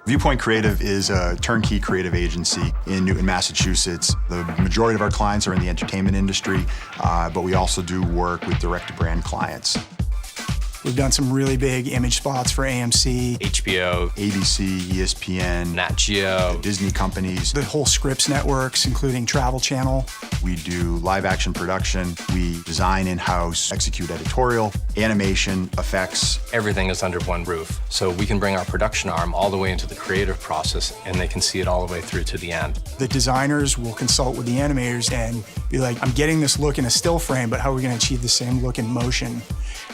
Viewpoint Creative is a turnkey creative agency in Newton, Massachusetts. The majority of our clients are in the entertainment industry, but we also do work with direct-to-brand clients. We've done some really big image spots for AMC, HBO, ABC, ESPN, Nat Geo, Disney companies. the whole Scripps networks, including Travel Channel. We do live action production. We design in-house, execute editorial, animation, effects. Everything is under one roof. So we can bring our production arm all the way into the creative process, and they can see it all the way through to the end. The designers will consult with the animators and be like, I'm getting this look in a still frame, but how are we going to achieve the same look in motion?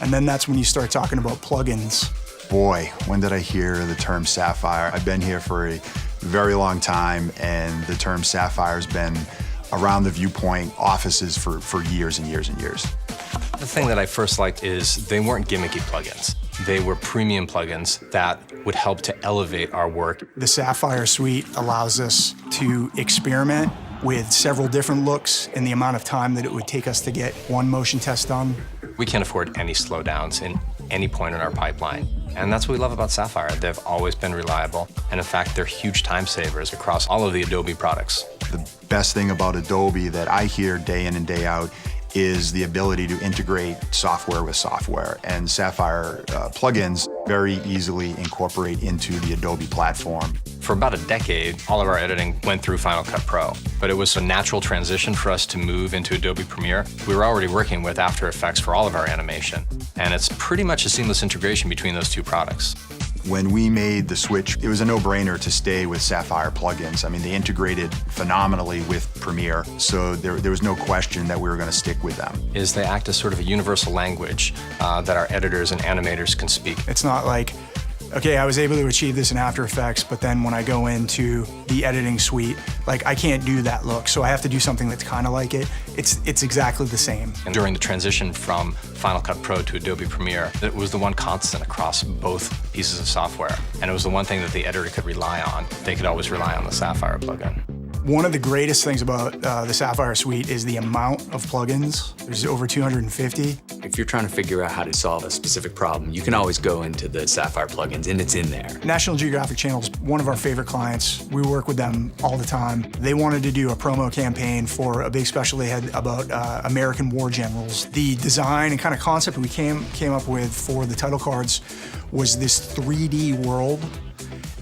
And then that's when you start talking about plugins. Boy, when did I hear the term Sapphire? I've been here for a very long time, and the term Sapphire has been around the Viewpoint offices for years and years and years. The thing that I first liked is they weren't gimmicky plugins. They were premium plugins that would help to elevate our work. The Sapphire suite allows us to experiment with several different looks in the amount of time that it would take us to get one motion test done. We can't afford any slowdowns in any point in our pipeline. And that's what we love about Sapphire. They've always been reliable. And in fact, they're huge time savers across all of the Adobe products. The best thing about Adobe that I hear day in and day out is the ability to integrate software with software. And Sapphire plugins very easily incorporate into the Adobe platform. For about a decade, all of our editing went through Final Cut Pro, but it was a natural transition for us to move into Adobe Premiere. We were already working with After Effects for all of our animation, and it's pretty much a seamless integration between those two products. When we made the switch, it was a no-brainer to stay with Sapphire plugins. I mean, they integrated phenomenally with Premiere, so there was no question that we were going to stick with them. Is they act as sort of a universal language that our editors and animators can speak. It's not like, okay, I was able to achieve this in After Effects, but then when I go into the editing suite, like I can't do that look, so I have to do something that's kind of like it. It's exactly the same. And during the transition from Final Cut Pro to Adobe Premiere, it was the one constant across both pieces of software. And it was the one thing that the editor could rely on. They could always rely on the Sapphire plugin. One of the greatest things about the Sapphire suite is the amount of plugins. There's over 250. If you're trying to figure out how to solve a specific problem, you can always go into the Sapphire plugins, and it's in there. National Geographic Channel is one of our favorite clients. We work with them all the time. They wanted to do a promo campaign for a big special they had about American war generals. The design and kind of concept we came up with for the title cards was this 3D world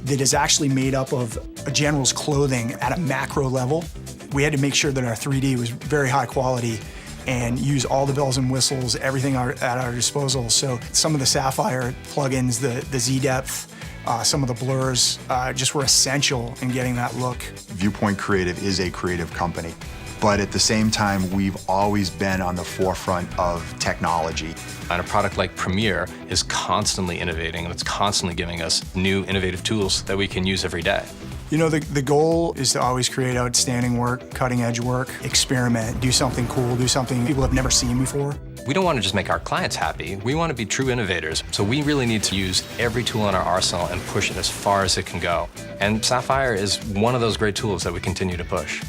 that is actually made up of a general's clothing at a macro level. We had to make sure that our 3D was very high quality and use all the bells and whistles, everything at our disposal. So some of the Sapphire plugins, the Z-depth, some of the blurs just were essential in getting that look. Viewpoint Creative is a creative company, but at the same time, we've always been on the forefront of technology. And a product like Premiere is constantly innovating, and it's constantly giving us new innovative tools that we can use every day. You know, the goal is to always create outstanding work, cutting edge work, experiment, do something cool, do something people have never seen before. We don't want to just make our clients happy, we want to be true innovators. So we really need to use every tool in our arsenal and push it as far as it can go. And Sapphire is one of those great tools that we continue to push.